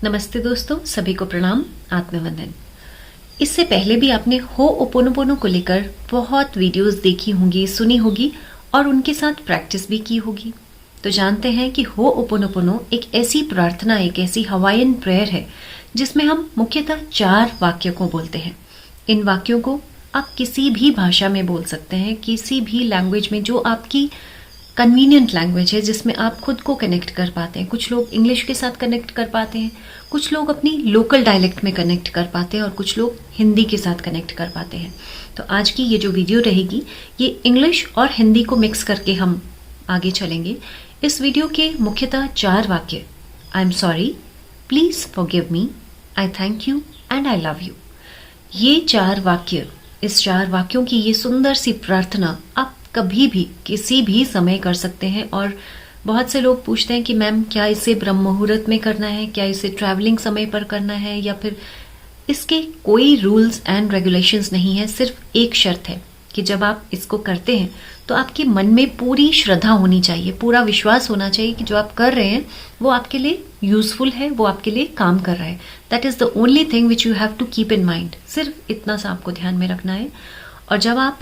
नमस्ते दोस्तों, सभी को प्रणाम, आत्मवंदन। इससे पहले भी आपने होओपोनोपोनो को लेकर बहुत वीडियोस देखी होंगी, सुनी होगी और उनके साथ प्रैक्टिस भी की होगी। तो जानते हैं कि होओपोनोपोनो एक ऐसी प्रार्थना, एक ऐसी हवाईयन प्रेयर है जिसमें हम मुख्यतः 4 वाक्यों को बोलते हैं। इन वाक्यों को आप किसी भी भाषा में बोल सकते हैं, किसी भी लैंग्वेज में जो आपकी कन्वीनियंट लैंग्वेज है, जिसमें आप खुद को कनेक्ट कर पाते हैं। कुछ लोग इंग्लिश के साथ कनेक्ट कर पाते हैं, कुछ लोग अपनी लोकल डायलेक्ट में कनेक्ट कर पाते हैं और कुछ लोग हिंदी के साथ कनेक्ट कर पाते हैं। तो आज की ये जो वीडियो रहेगी, ये इंग्लिश और हिंदी को मिक्स करके हम आगे चलेंगे। इस वीडियो के मुख्यतः 4 वाक्य, आई am sorry, please forgive me, I thank you and I love you. ये 4 वाक्य, इस 4 वाक्यों की ये सुंदर सी प्रार्थना आप कभी भी किसी भी समय कर सकते हैं। और बहुत से लोग पूछते हैं कि मैम, क्या इसे ब्रह्म मुहूर्त में करना है, क्या इसे ट्रैवलिंग समय पर करना है, या फिर इसके कोई रूल्स एंड रेगुलेशंस नहीं है। सिर्फ एक शर्त है कि जब आप इसको करते हैं तो आपके मन में पूरी श्रद्धा होनी चाहिए, पूरा विश्वास होना चाहिए कि जो आप कर रहे हैं वो आपके लिए यूजफुल है, वो आपके लिए काम कर रहा है। That is the only thing which you have to keep in mind. सिर्फ इतना सा आपको ध्यान में रखना है। और जब आप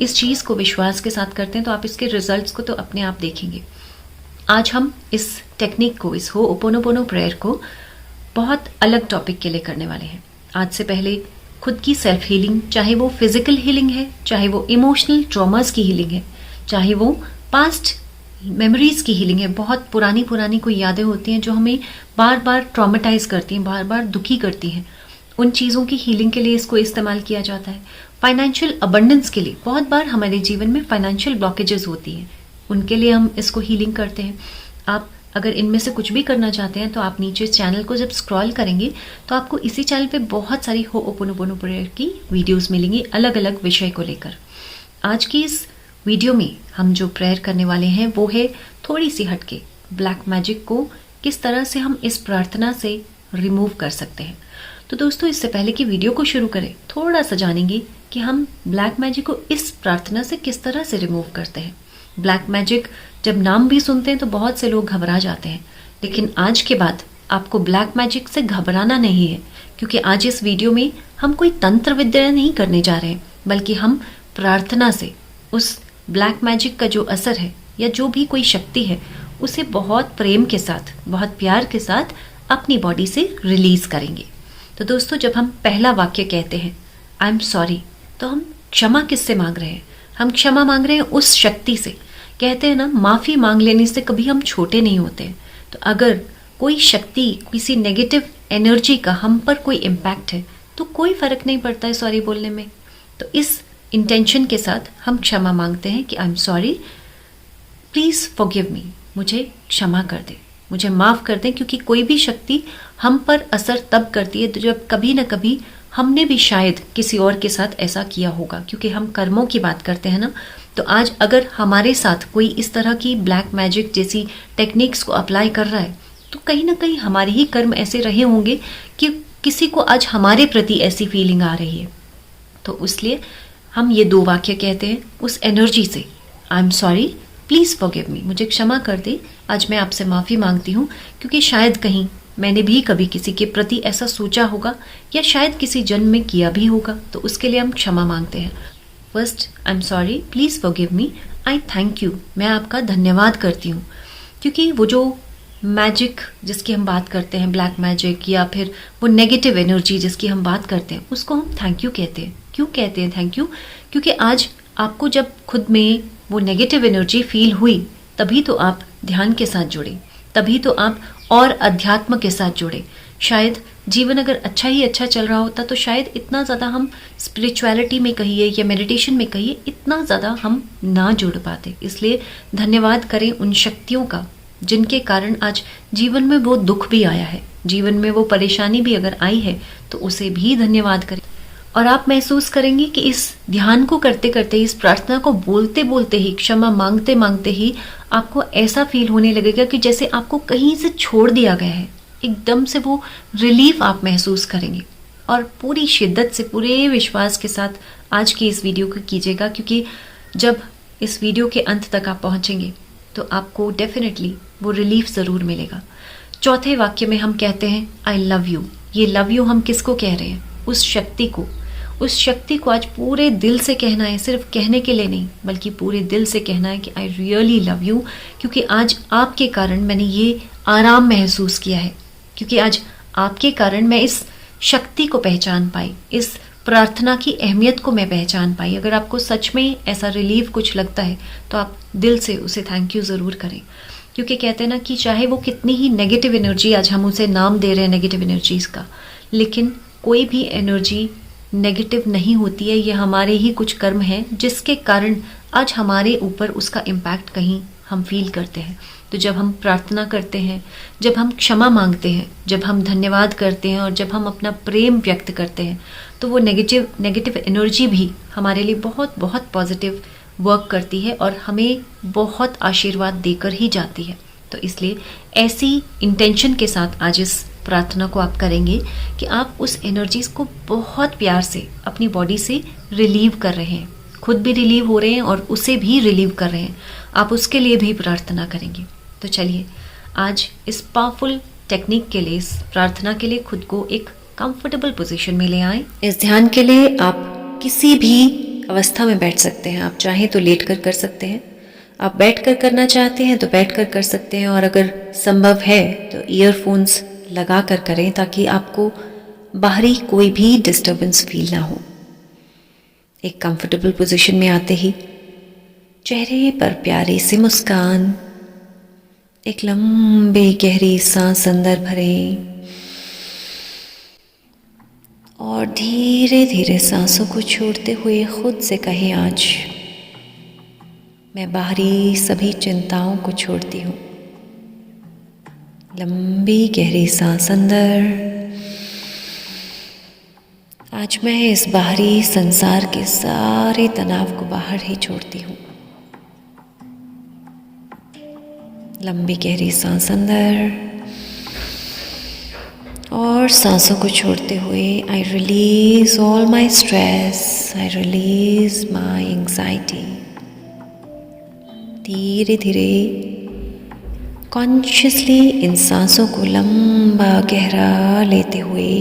इस चीज को विश्वास के साथ करते हैं तो आप इसके रिजल्ट्स को तो अपने आप देखेंगे। आज हम इस टेक्निक को, इस होओपोनोपोनो प्रेयर को बहुत अलग टॉपिक के लिए करने वाले हैं। आज से पहले खुद की सेल्फ हीलिंग, चाहे वो फिजिकल हीलिंग है, चाहे वो इमोशनल ट्रॉमास की हीलिंग है, चाहे वो पास्ट मेमोरीज की हीलिंग है। बहुत पुरानी पुरानी कोई यादें होती हैं जो हमें बार बार ट्रॉमेटाइज करती हैं, बार बार दुखी करती हैं। उन चीज़ों की हीलिंग के लिए इसको इस्तेमाल किया जाता है। फाइनेंशियल अबंडेंस के लिए बहुत बार हमारे जीवन में फाइनेंशियल ब्लॉकेजेस होती हैं, उनके लिए हम इसको हीलिंग करते हैं। आप अगर इनमें से कुछ भी करना चाहते हैं तो आप नीचे चैनल को जब स्क्रॉल करेंगे तो आपको इसी चैनल पे बहुत सारी होओपोनोपोनो प्रेयर की वीडियोस मिलेंगी, अलग अलग विषय को लेकर। आज की इस वीडियो में हम जो प्रेयर करने वाले हैं वो है थोड़ी सी हटके। ब्लैक मैजिक को किस तरह से हम इस प्रार्थना से रिमूव कर सकते हैं। तो दोस्तों, इससे पहले कि वीडियो को शुरू करें, थोड़ा सा जानेंगे कि हम ब्लैक मैजिक को इस प्रार्थना से किस तरह से रिमूव करते हैं। ब्लैक मैजिक जब नाम भी सुनते हैं तो बहुत से लोग घबरा जाते हैं, लेकिन आज के बाद आपको ब्लैक मैजिक से घबराना नहीं है, क्योंकि आज इस वीडियो में हम कोई तंत्र विद्या नहीं करने जा रहे हैं, बल्कि हम प्रार्थना से उस ब्लैक मैजिक का जो असर है या जो भी कोई शक्ति है उसे बहुत प्रेम के साथ, बहुत प्यार के साथ अपनी बॉडी से रिलीज करेंगे। तो दोस्तों, जब हम पहला वाक्य कहते हैं आई एम सॉरी, तो हम क्षमा किससे मांग रहे हैं? हम क्षमा मांग रहे हैं उस शक्ति से। कहते हैं ना, माफी मांग लेने से कभी हम छोटे नहीं होते। तो अगर कोई शक्ति, किसी नेगेटिव एनर्जी का हम पर कोई इम्पैक्ट है तो कोई फर्क नहीं पड़ता है सॉरी बोलने में। तो इस इंटेंशन के साथ हम क्षमा मांगते हैं कि आई एम सॉरी, प्लीज फॉरगिव मी, मुझे क्षमा कर दे, मुझे माफ कर दें। क्योंकि कोई भी शक्ति हम पर असर तब करती है जब कभी ना कभी हमने भी शायद किसी और के साथ ऐसा किया होगा, क्योंकि हम कर्मों की बात करते हैं ना। तो आज अगर हमारे साथ कोई इस तरह की ब्लैक मैजिक जैसी टेक्निक्स को अप्लाई कर रहा है तो कहीं ना कहीं हमारे ही कर्म ऐसे रहे होंगे कि किसी को आज हमारे प्रति ऐसी फीलिंग आ रही है। तो इसलिए हम ये 2 वाक्य कहते हैं उस एनर्जी से, आई एम सॉरी, प्लीज फॉरगिव मी, मुझे क्षमा कर दे, आज मैं आपसे माफी मांगती हूँ, क्योंकि शायद कहीं मैंने भी कभी किसी के प्रति ऐसा सोचा होगा या शायद किसी जन्म में किया भी होगा, तो उसके लिए हम क्षमा मांगते हैं। First, I am sorry, please forgive me, I thank you, मैं आपका धन्यवाद करती हूँ। क्योंकि वो जो मैजिक जिसकी हम बात करते हैं, ब्लैक मैजिक, या फिर वो नेगेटिव एनर्जी जिसकी हम बात करते हैं, उसको हम थैंक यू कहते हैं। क्यों कहते हैं थैंक यू? क्योंकि आज आपको जब खुद में वो नेगेटिव एनर्जी फील हुई, तभी तो आप ध्यान के साथ जुड़े, तभी तो आप और अध्यात्म के साथ जुड़े। शायद जीवन अगर अच्छा ही अच्छा चल रहा होता तो शायद इतना ज़्यादा हम स्पिरिचुअलिटी में कहिए या मेडिटेशन में कहिए, इतना ज़्यादा हम ना जुड़ पाते। इसलिए धन्यवाद करें उन शक्तियों का जिनके कारण आज जीवन में वो दुख भी आया है, जीवन में वो परेशानी भी अगर आई है तो उसे भी धन्यवाद करें। और आप महसूस करेंगे कि इस ध्यान को करते करते, इस प्रार्थना को बोलते बोलते ही, क्षमा मांगते मांगते ही आपको ऐसा फील होने लगेगा कि जैसे आपको कहीं से छोड़ दिया गया है। एकदम से वो रिलीफ आप महसूस करेंगे। और पूरी शिद्दत से, पूरे विश्वास के साथ आज की इस वीडियो को कीजिएगा, क्योंकि जब इस वीडियो के अंत तक आप पहुंचेंगे तो आपको डेफिनेटली वो रिलीफ ज़रूर मिलेगा। चौथे वाक्य में हम कहते हैं आई लव यू। ये लव यू हम किसको कह रहे हैं? उस शक्ति को। उस शक्ति को आज पूरे दिल से कहना है, सिर्फ कहने के लिए नहीं बल्कि पूरे दिल से कहना है कि आई रियली लव यू, क्योंकि आज आपके कारण मैंने ये आराम महसूस किया है, क्योंकि आज आपके कारण मैं इस शक्ति को पहचान पाई, इस प्रार्थना की अहमियत को मैं पहचान पाई। अगर आपको सच में ऐसा रिलीफ कुछ लगता है तो आप दिल से उसे थैंक यू ज़रूर करें, क्योंकि कहते हैं ना कि चाहे वो कितनी ही नेगेटिव एनर्जी, आज हम उसे नाम दे रहे हैं नेगेटिव एनर्जीज़ का, लेकिन कोई भी एनर्जी नेगेटिव नहीं होती है। ये हमारे ही कुछ कर्म हैं जिसके कारण आज हमारे ऊपर उसका इम्पैक्ट कहीं हम फील करते हैं। तो जब हम प्रार्थना करते हैं, जब हम क्षमा मांगते हैं, जब हम धन्यवाद करते हैं और जब हम अपना प्रेम व्यक्त करते हैं, तो वो नेगेटिव एनर्जी भी हमारे लिए बहुत बहुत पॉजिटिव वर्क करती है और हमें बहुत आशीर्वाद देकर ही जाती है। तो इसलिए ऐसी इंटेंशन के साथ आज इस प्रार्थना को आप करेंगे कि आप उस एनर्जीज को बहुत प्यार से अपनी बॉडी से रिलीव कर रहे हैं, खुद भी रिलीव हो रहे हैं और उसे भी रिलीव कर रहे हैं। आप उसके लिए भी प्रार्थना करेंगे। तो चलिए आज इस पावरफुल टेक्निक के लिए, इस प्रार्थना के लिए खुद को एक कंफर्टेबल पोजीशन में ले आए। इस ध्यान के लिए आप किसी भी अवस्था में बैठ सकते हैं। आप चाहें तो लेटकर कर सकते हैं, आप बैठकर करना चाहते हैं तो बैठकर कर सकते हैं, और अगर संभव है तो ईयरफोन्स लगा कर करें ताकि आपको बाहरी कोई भी डिस्टर्बेंस फील ना हो। एक कंफर्टेबल पोजीशन में आते ही चेहरे पर प्यारी सी मुस्कान, एक लंबी गहरी सांस अंदर भरें और धीरे धीरे सांसों को छोड़ते हुए खुद से कहें, आज मैं बाहरी सभी चिंताओं को छोड़ती हूँ। लंबी गहरी सांस अंदर। आज मैं इस बाहरी संसार के सारे तनाव को बाहर ही छोड़ती हूँ। लंबी गहरी सांस अंदर और सांसों को छोड़ते हुए I release all my stress, I release my anxiety. धीरे धीरे कॉन्शियसली इन सांसों को लंबा गहरा लेते हुए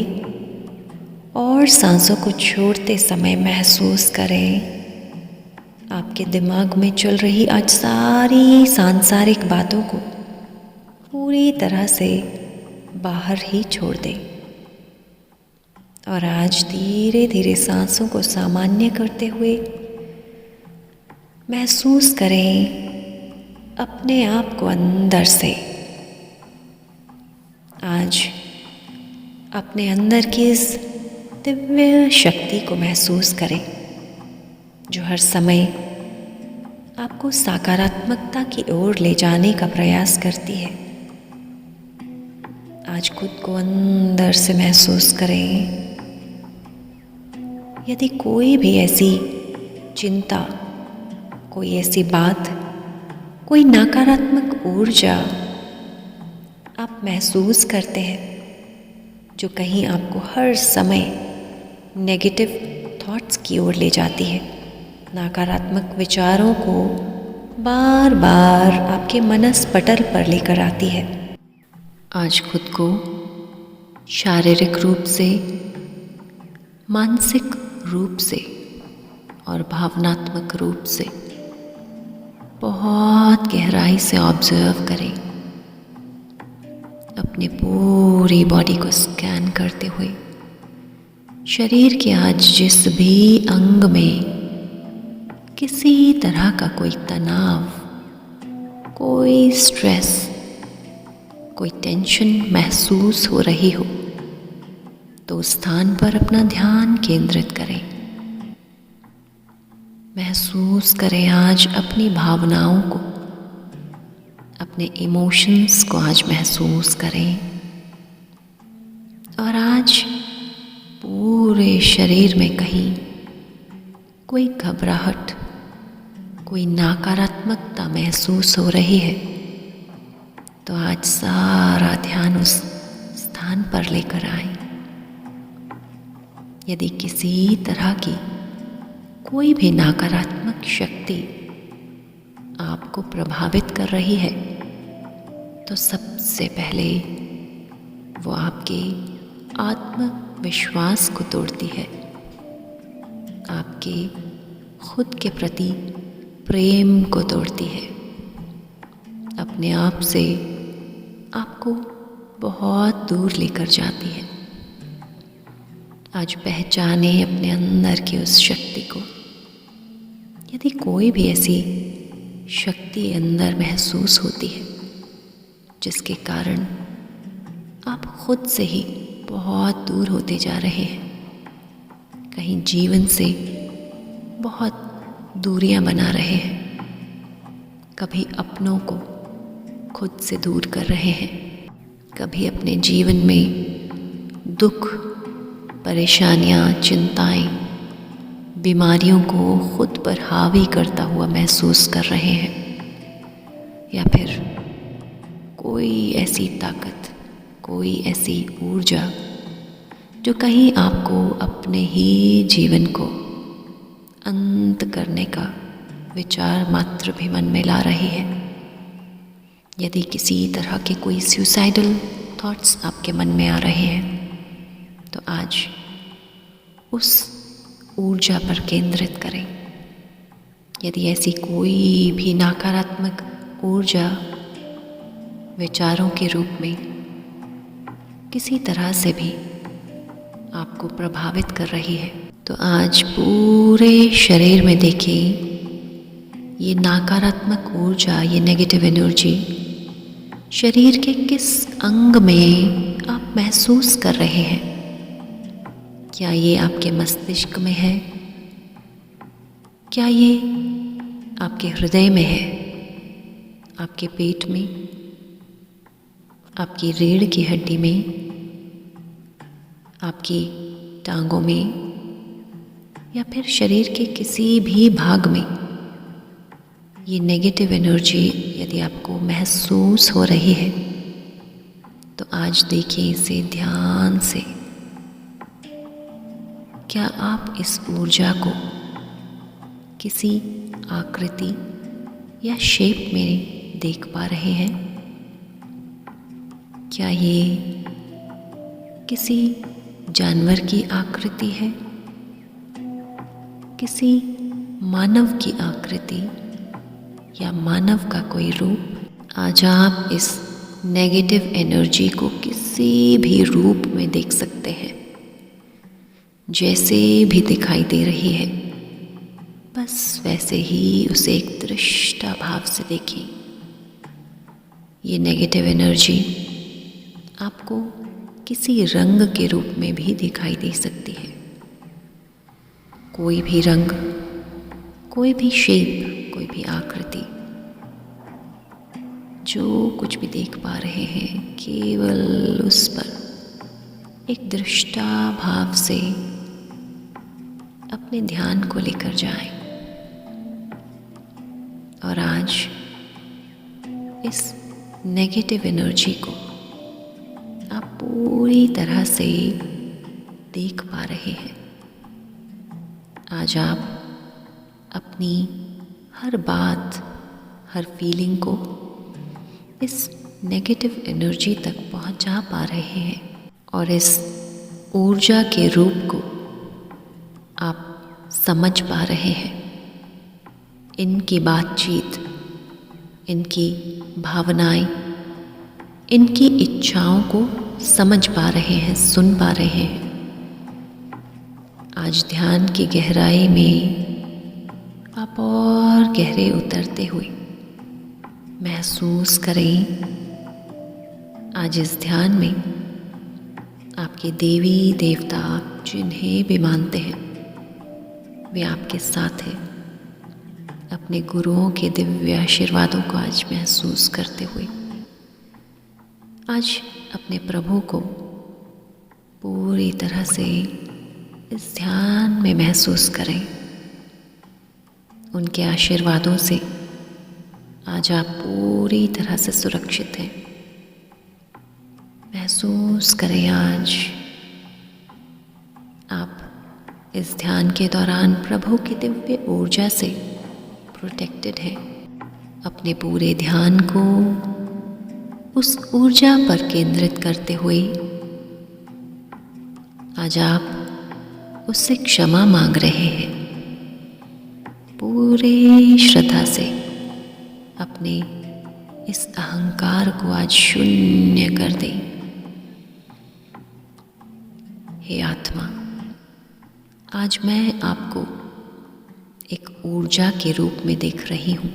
और सांसों को छोड़ते समय महसूस करें आपके दिमाग में चल रही आज सारी सांसारिक बातों को पूरी तरह से बाहर ही छोड़ दें। और आज धीरे धीरे सांसों को सामान्य करते हुए महसूस करें अपने आप को अंदर से। आज अपने अंदर की इस दिव्य शक्ति को महसूस करें जो हर समय आपको सकारात्मकता की ओर ले जाने का प्रयास करती है। आज खुद को अंदर से महसूस करें। यदि कोई भी ऐसी चिंता, कोई ऐसी बात, कोई नकारात्मक ऊर्जा आप महसूस करते हैं जो कहीं आपको हर समय नेगेटिव थॉट्स की ओर ले जाती है, नकारात्मक विचारों को बार बार आपके मनस पटल पर लेकर आती है, आज खुद को शारीरिक रूप से, मानसिक रूप से और भावनात्मक रूप से बहुत गहराई से ऑब्जर्व करें। अपनी पूरी बॉडी को स्कैन करते हुए शरीर के आज जिस भी अंग में किसी तरह का कोई तनाव, कोई स्ट्रेस, कोई टेंशन महसूस हो रही हो तो उस स्थान पर अपना ध्यान केंद्रित करें। महसूस करें आज अपनी भावनाओं को, अपने इमोशंस को आज महसूस करें। और आज पूरे शरीर में कहीं कोई घबराहट, कोई नकारात्मकता महसूस हो रही है तो आज सारा ध्यान उस स्थान पर लेकर आए। यदि किसी तरह की कोई भी नकारात्मक शक्ति आपको प्रभावित कर रही है तो सबसे पहले वो आपके आत्मविश्वास को तोड़ती है, आपके खुद के प्रति प्रेम को तोड़ती है, अपने आप से आपको बहुत दूर लेकर जाती है। आज पहचाने अपने अंदर की उस शक्ति को। यदि कोई भी ऐसी शक्ति अंदर महसूस होती है जिसके कारण आप खुद से ही बहुत दूर होते जा रहे हैं, कहीं जीवन से बहुत दूरियां बना रहे हैं, कभी अपनों को खुद से दूर कर रहे हैं, कभी अपने जीवन में दुख, परेशानियां, चिंताएं, बीमारियों को खुद पर हावी करता हुआ महसूस कर रहे हैं, या फिर कोई ऐसी ताकत, कोई ऐसी ऊर्जा जो कहीं आपको अपने ही जीवन को अंत करने का विचार मात्र भी मन में ला रही है। यदि किसी तरह के कोई सुसाइडल थॉट्स आपके मन में आ रहे हैं तो आज उस ऊर्जा पर केंद्रित करें। यदि ऐसी कोई भी नकारात्मक ऊर्जा विचारों के रूप में किसी तरह से भी आपको प्रभावित कर रही है तो आज पूरे शरीर में देखिए ये नकारात्मक ऊर्जा, ये नेगेटिव एनर्जी शरीर के किस अंग में आप महसूस कर रहे हैं। क्या ये आपके मस्तिष्क में है? क्या ये आपके हृदय में है? आपके पेट में? आपकी रीढ़ की हड्डी में? आपकी टांगों में? या फिर शरीर के किसी भी भाग में ये नेगेटिव एनर्जी यदि आपको महसूस हो रही है तो आज देखिए इसे ध्यान से। क्या आप इस ऊर्जा को किसी आकृति या शेप में देख पा रहे हैं? क्या ये किसी जानवर की आकृति है, किसी मानव की आकृति या मानव का कोई रूप? आज आप इस नेगेटिव एनर्जी को किसी भी रूप में देख सकते हैं, जैसे भी दिखाई दे रही है बस वैसे ही उसे एक दृष्टा भाव से देखें। ये नेगेटिव एनर्जी आपको किसी रंग के रूप में भी दिखाई दे सकती है। कोई भी रंग, कोई भी शेप, कोई भी आकृति, जो कुछ भी देख पा रहे हैं केवल उस पर एक दृष्टा भाव से अपने ध्यान को लेकर जाएं। और आज इस नेगेटिव एनर्जी को आप पूरी तरह से देख पा रहे हैं। आज आप अपनी हर बात, हर फीलिंग को इस नेगेटिव एनर्जी तक पहुंचा पा रहे हैं और इस ऊर्जा के रूप को आप समझ पा रहे हैं। इनकी बातचीत, इनकी भावनाएं, इनकी इच्छाओं को समझ पा रहे हैं, सुन पा रहे हैं। आज ध्यान की गहराई में आप और गहरे उतरते हुए महसूस करें। आज इस ध्यान में आपके देवी देवता, आप जिन्हें भी मानते हैं, वे आपके साथ हैं। अपने गुरुओं के दिव्य आशीर्वादों को आज महसूस करते हुए आज अपने प्रभु को पूरी तरह से इस ध्यान में महसूस करें। उनके आशीर्वादों से आज आप पूरी तरह से सुरक्षित हैं। महसूस करें आज आप इस ध्यान के दौरान प्रभु की दिव्य ऊर्जा से प्रोटेक्टेड हैं। अपने पूरे ध्यान को उस ऊर्जा पर केंद्रित करते हुए आज आप उससे क्षमा मांग रहे हैं। पूरे श्रद्धा से अपने इस अहंकार को आज शून्य कर दें। हे आत्मा, आज मैं आपको एक ऊर्जा के रूप में देख रही हूँ,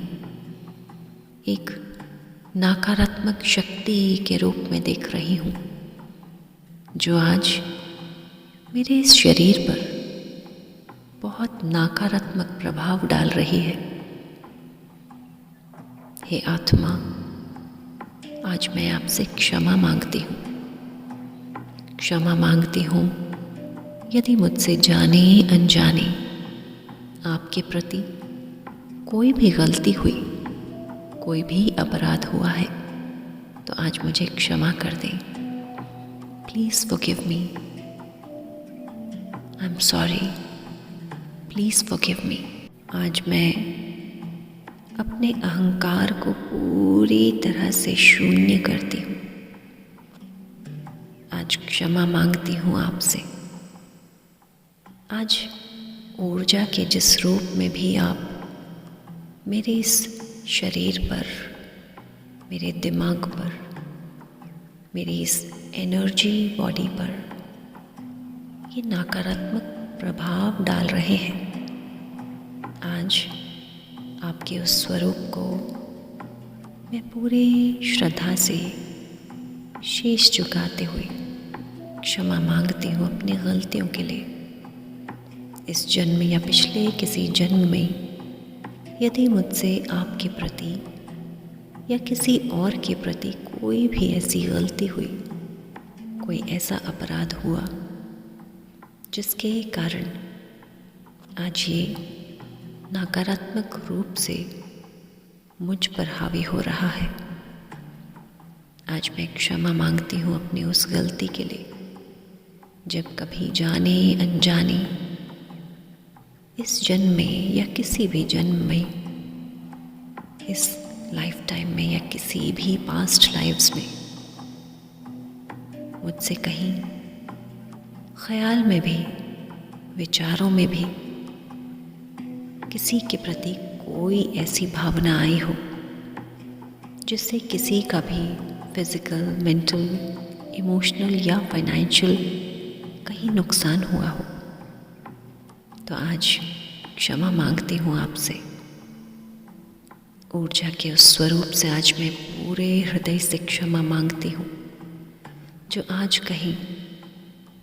एक नकारात्मक शक्ति के रूप में देख रही हूँ, जो आज मेरे इस शरीर पर बहुत नकारात्मक प्रभाव डाल रही है। हे आत्मा, आज मैं आपसे क्षमा मांगती हूँ। क्षमा मांगती हूँ यदि मुझसे जाने अनजाने आपके प्रति कोई भी गलती हुई, कोई भी अपराध हुआ है, तो आज मुझे क्षमा कर दें। Please forgive me. I am sorry. Please forgive me. आज मैं अपने अहंकार को पूरी तरह से शून्य करती हूँ। आज क्षमा मांगती हूँ आपसे। आज ऊर्जा के जिस रूप में भी आप मेरे इस शरीर पर, मेरे दिमाग पर, मेरी इस एनर्जी बॉडी पर ये नकारात्मक प्रभाव डाल रहे हैं, आज आपके उस स्वरूप को मैं पूरे श्रद्धा से शीश झुकाते हुए क्षमा मांगती हूँ अपनी गलतियों के लिए। इस जन्म या पिछले किसी जन्म में यदि मुझसे आपके प्रति या किसी और के प्रति कोई भी ऐसी गलती हुई, कोई ऐसा अपराध हुआ जिसके कारण आज ये नकारात्मक रूप से मुझ पर हावी हो रहा है, आज मैं क्षमा मांगती हूँ अपनी उस गलती के लिए। जब कभी जाने अनजाने इस जन्म में या किसी भी जन्म में, इस लाइफ टाइम में या किसी भी पास्ट लाइव्स में मुझसे कहीं ख्याल में भी, विचारों में भी किसी के प्रति कोई ऐसी भावना आई हो जिससे किसी का भी फिजिकल, मेंटल, इमोशनल या फाइनेंशियल कहीं नुकसान हुआ हो, तो आज क्षमा मांगती हूँ आपसे। ऊर्जा के उस स्वरूप से आज मैं पूरे हृदय से क्षमा मांगती हूँ, जो आज कहीं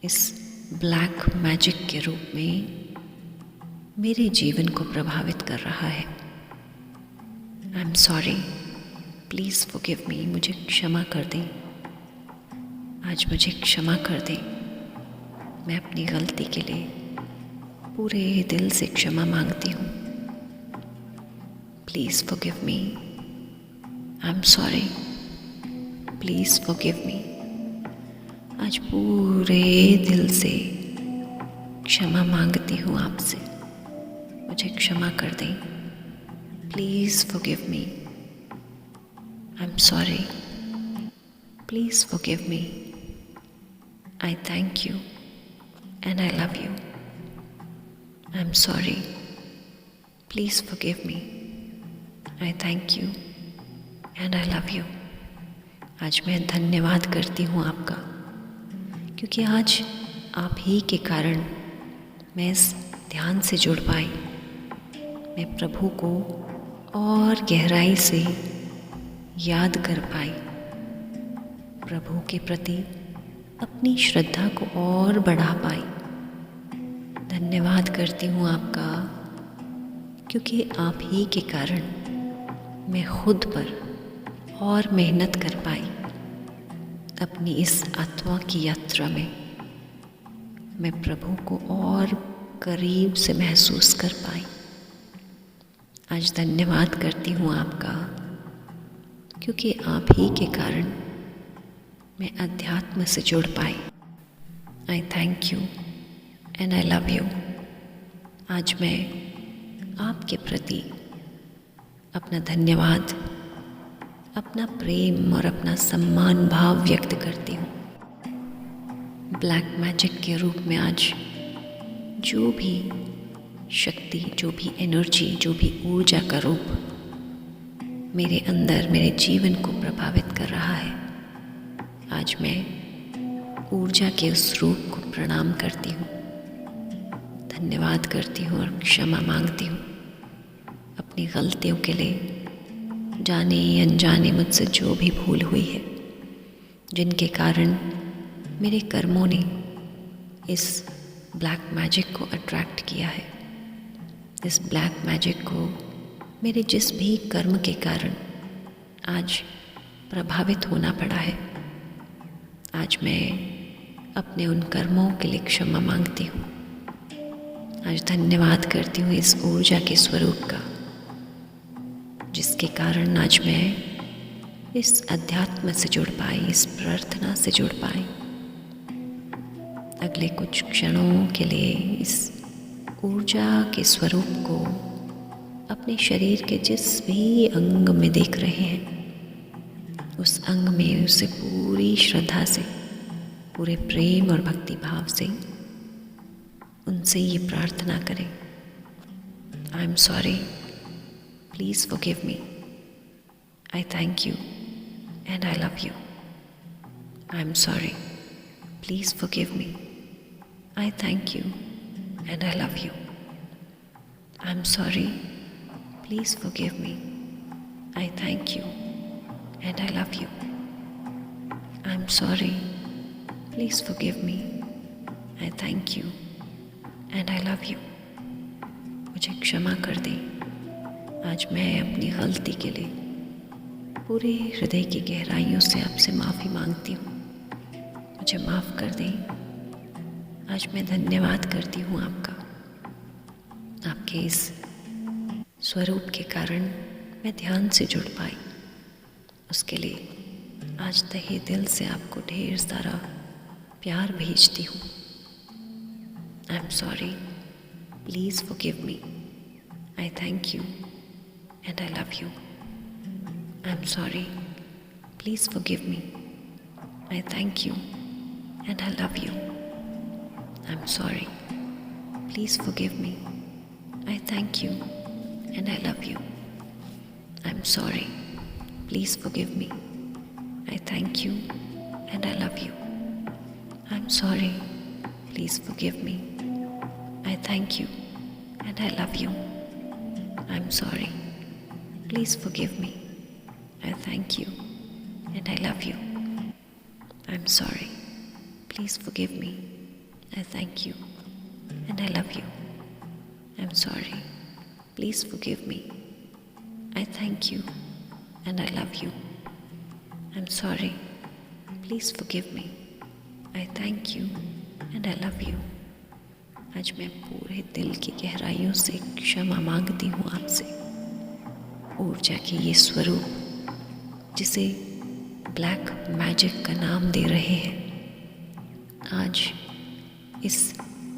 इस ब्लैक मैजिक के रूप में मेरे जीवन को प्रभावित कर रहा है। आई am sorry. Please forgive me. मुझे क्षमा कर दें। आज मुझे क्षमा कर दें। मैं अपनी गलती के लिए पूरे दिल से क्षमा मांगती हूँ। Please forgive me. I am sorry. Please forgive me. आज पूरे दिल से क्षमा मांगती हूँ आपसे। मुझे क्षमा कर दें। Please forgive me. I am sorry. Please forgive me. I thank you and I love you. I am sorry. Please forgive me. I thank you and I love you. आज मैं धन्यवाद करती हूँ आपका, क्योंकि आज आप ही के कारण मैं इस ध्यान से जुड़ पाई। मैं प्रभु को और गहराई से याद कर पाई। प्रभु के प्रति अपनी श्रद्धा को और बढ़ा पाई। धन्यवाद करती हूँ आपका, क्योंकि आप ही के कारण मैं खुद पर और मेहनत कर पाई। अपनी इस आत्मा की यात्रा में मैं प्रभु को और करीब से महसूस कर पाई। आज धन्यवाद करती हूँ आपका, क्योंकि आप ही के कारण मैं अध्यात्म से जुड़ पाई। I thank you and I love you. आज मैं आपके प्रति अपना धन्यवाद, अपना प्रेम और अपना सम्मान भाव व्यक्त करती हूँ। ब्लैक मैजिक के रूप में आज जो भी शक्ति, जो भी एनर्जी, जो भी ऊर्जा का रूप मेरे अंदर, मेरे जीवन को प्रभावित कर रहा है, आज मैं ऊर्जा के उस रूप को प्रणाम करती हूँ, धन्यवाद करती हूँ और क्षमा मांगती हूँ अपनी गलतियों के लिए, जाने या अनजाने मुझसे जो भी भूल हुई है, जिनके कारण मेरे कर्मों ने इस ब्लैक मैजिक को अट्रैक्ट किया है, इस ब्लैक मैजिक को मेरे जिस भी कर्म के कारण आज प्रभावित होना पड़ा है, आज मैं अपने उन कर्मों के लिए क्षमा मांगती हूँ। आज धन्यवाद करती हूँ इस ऊर्जा के स्वरूप का, जिसके कारण आज मैं इस अध्यात्म से जुड़ पाई, इस प्रार्थना से जुड़ पाई। अगले कुछ क्षणों के लिए इस ऊर्जा के स्वरूप को अपने शरीर के जिस भी अंग में देख रहे हैं, उस अंग में उसे पूरी श्रद्धा से, पूरे प्रेम और भक्ति भाव से उनसे ये प्रार्थना करें, I am sorry, please forgive me, I thank you and I love you. I am sorry, please forgive me, I thank you and I love you. I'm sorry, please forgive me. I thank you and I love you. I'm sorry, please forgive me. I thank you and I love you. मुझे क्षमा कर दें। आज मैं अपनी गलती के लिए पूरे हृदय की गहराइयों से आपसे माफ़ी मांगती हूँ। मुझे माफ़ कर दें। आज मैं धन्यवाद करती हूँ आपका, आपके इस स्वरूप के कारण मैं ध्यान से जुड़ पाई, उसके लिए आज तहे दिल से आपको ढेर सारा प्यार भेजती हूँ। आई am sorry, please forgive me, I thank you and I love you. I am sorry, please forgive me, I thank you and I love you. I'm sorry. Please forgive me. I thank you and I love you. I'm sorry. Please forgive me. I thank you and I love you. I'm sorry. Please forgive me. I thank you and I love you. I'm sorry. Please forgive me. I thank you and I love you. I'm sorry. Please forgive me. I thank you and I love you. I'm sorry. Please forgive me. I thank you and I love you. I'm sorry. Please forgive me. I thank you and I love you. आज मैं पूरे दिल की गहराइयों से क्षमा मांगती हूँ आपसे। ऊर्जा की ये स्वरूप जिसे ब्लैक मैजिक का नाम दे रहे हैं, आज इस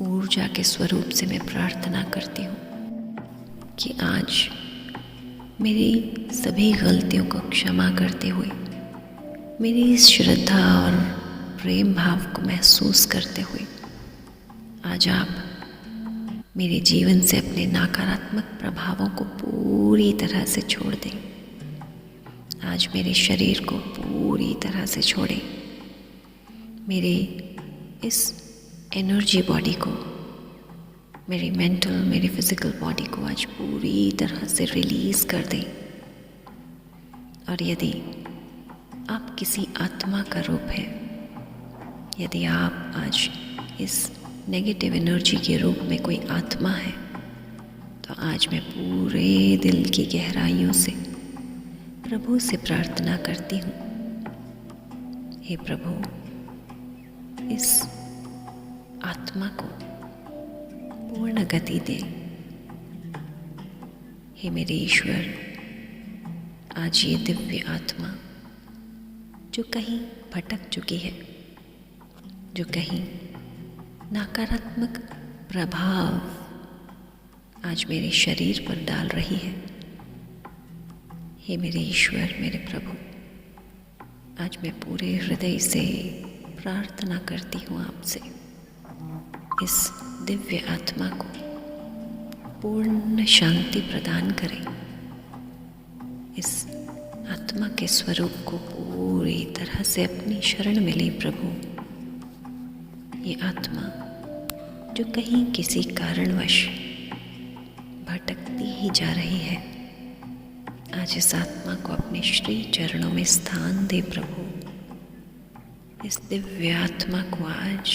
ऊर्जा के स्वरूप से मैं प्रार्थना करती हूँ कि आज मेरी सभी गलतियों को क्षमा करते हुए, मेरी इस श्रद्धा और प्रेम भाव को महसूस करते हुए, आज आप मेरे जीवन से अपने नकारात्मक प्रभावों को पूरी तरह से छोड़ दें। आज मेरे शरीर को पूरी तरह से छोड़ें। मेरे इस एनर्जी बॉडी को, मेरी मेंटल, मेरी फिजिकल बॉडी को आज पूरी तरह से रिलीज़ कर दें। और यदि आप किसी आत्मा का रूप है, यदि आप आज इस नेगेटिव एनर्जी के रूप में कोई आत्मा है, तो आज मैं पूरे दिल की गहराइयों से प्रभु से प्रार्थना करती हूँ, हे प्रभु, इस आत्मा को पूर्ण गति दे। हे मेरे ईश्वर, आज ये दिव्य आत्मा जो कहीं भटक चुकी है, जो कहीं नकारात्मक प्रभाव आज मेरे शरीर पर डाल रही है, हे मेरे ईश्वर, मेरे प्रभु, आज मैं पूरे हृदय से प्रार्थना करती हूँ आपसे, इस दिव्य आत्मा को पूर्ण शांति प्रदान करें। इस आत्मा के स्वरूप को पूरी तरह से अपनी शरण में लें प्रभु। ये आत्मा जो कहीं किसी कारणवश भटकती ही जा रही है, आज इस आत्मा को अपने श्री चरणों में स्थान दे प्रभु। इस दिव्य आत्मा को आज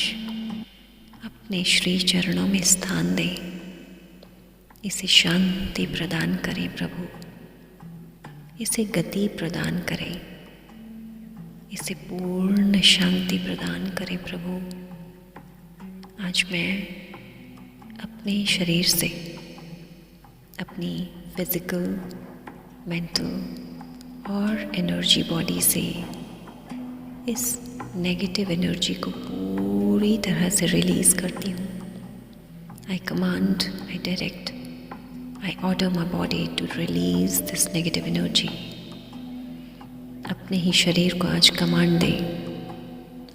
अपने श्री चरणों में स्थान दे। इसे शांति प्रदान करें प्रभु, इसे गति प्रदान करें, इसे पूर्ण शांति प्रदान करें प्रभु। आज मैं अपने शरीर से, अपनी फिजिकल, मेंटल और एनर्जी बॉडी से इस नेगेटिव एनर्जी को पूरी तरह से रिलीज करती हूँ। आई command, I direct, I order my body to release this negative energy. अपने ही शरीर को आज कमांड दें,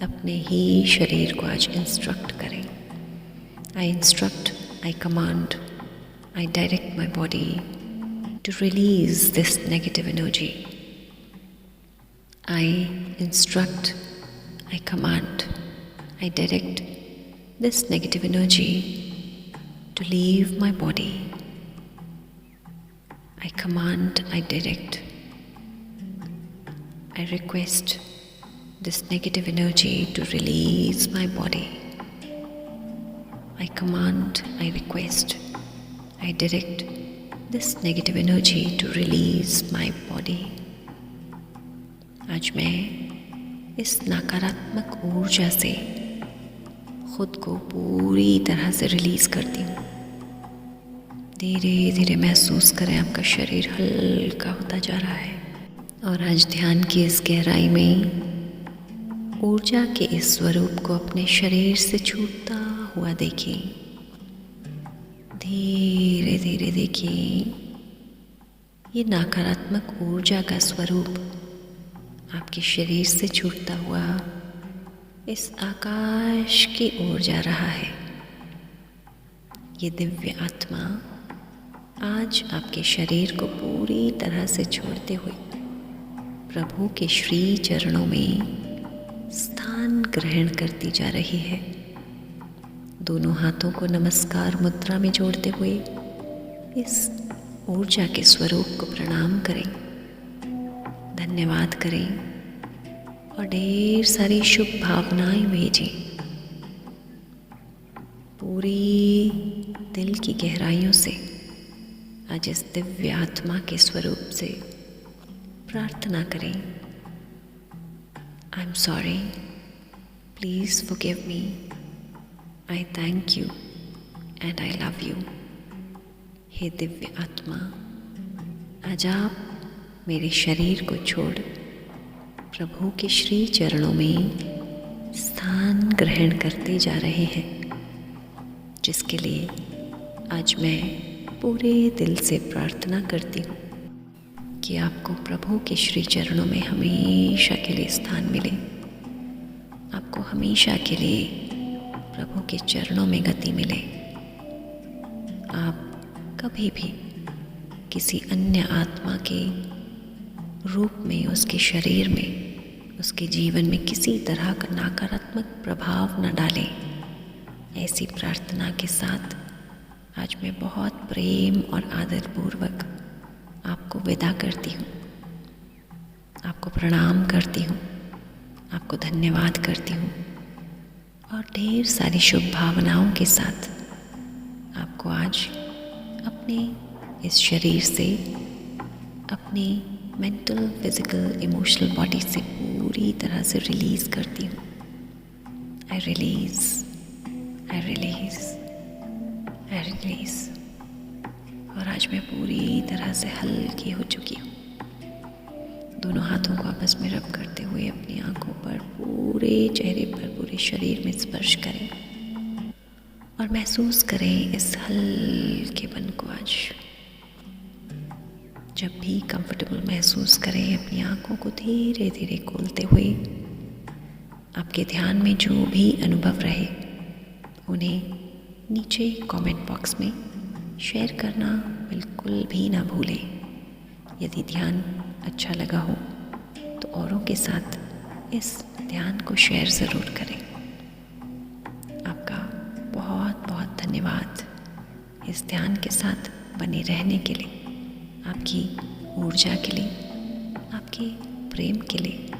अपने ही शरीर को आज इंस्ट्रक्ट करें। I instruct, I command, I direct my body to release this negative energy. I instruct, I command, I direct this negative energy to leave my body. I command, I direct, I request this negative energy to release my body. I command, I request, I direct this negative energy to release my body. आज मैं इस नकारात्मक ऊर्जा से खुद को पूरी तरह से रिलीज करती हूँ। धीरे धीरे महसूस करें आपका शरीर हल्का होता जा रहा है। और आज ध्यान की इस गहराई में ऊर्जा के इस स्वरूप को अपने शरीर से छूटता हुआ देखिए। धीरे धीरे देखिए ये नकारात्मक ऊर्जा का स्वरूप आपके शरीर से छूटता हुआ इस आकाश की ओर जा रहा है। ये दिव्य आत्मा आज आपके शरीर को पूरी तरह से छोड़ते हुए प्रभु के श्री चरणों में स्थान ग्रहण करती जा रही है। दोनों हाथों को नमस्कार मुद्रा में जोड़ते हुए इस ऊर्जा के स्वरूप को प्रणाम करें, धन्यवाद करें और ढेर सारी शुभ भावनाएं भेजें। पूरी दिल की गहराइयों से आज इस दिव्य आत्मा के स्वरूप से प्रार्थना करें। I am sorry, please forgive me, I thank you and I love you. हे दिव्य आत्मा, आज आप मेरे शरीर को छोड़ प्रभु के श्री चरणों में स्थान ग्रहण करते जा रहे हैं, जिसके लिए आज मैं पूरे दिल से प्रार्थना करती हूँ कि आपको प्रभु के श्री चरणों में हमेशा के लिए स्थान मिले। आपको हमेशा के लिए प्रभु के चरणों में गति मिले। आप कभी भी किसी अन्य आत्मा के रूप में उसके शरीर में, उसके जीवन में किसी तरह का नकारात्मक प्रभाव न डालें। ऐसी प्रार्थना के साथ आज मैं बहुत प्रेम और आदरपूर्वक आपको विदा करती हूँ, आपको प्रणाम करती हूँ, आपको धन्यवाद करती हूँ और ढेर सारी शुभ भावनाओं के साथ आपको आज अपने इस शरीर से, अपनी मेंटल, फिजिकल, इमोशनल बॉडी से पूरी तरह से रिलीज करती हूँ। I release, I release, I release. और आज मैं पूरी तरह से हल्की हो चुकी हूँ। दोनों हाथों को आपस में रब करते हुए अपनी आंखों पर, पूरे चेहरे पर, पूरे शरीर में स्पर्श करें और महसूस करें इस हल्केपन को। आज जब भी कंफर्टेबल महसूस करें, अपनी आंखों को धीरे धीरे खोलते हुए आपके ध्यान में जो भी अनुभव रहे उन्हें नीचे कमेंट बॉक्स में शेयर करना बिल्कुल भी ना भूलें। यदि ध्यान अच्छा लगा हो तो औरों के साथ इस ध्यान को शेयर ज़रूर करें। आपका बहुत बहुत धन्यवाद इस ध्यान के साथ बने रहने के लिए, आपकी ऊर्जा के लिए, आपके प्रेम के लिए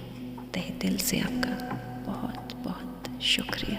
तहे दिल से आपका बहुत बहुत शुक्रिया।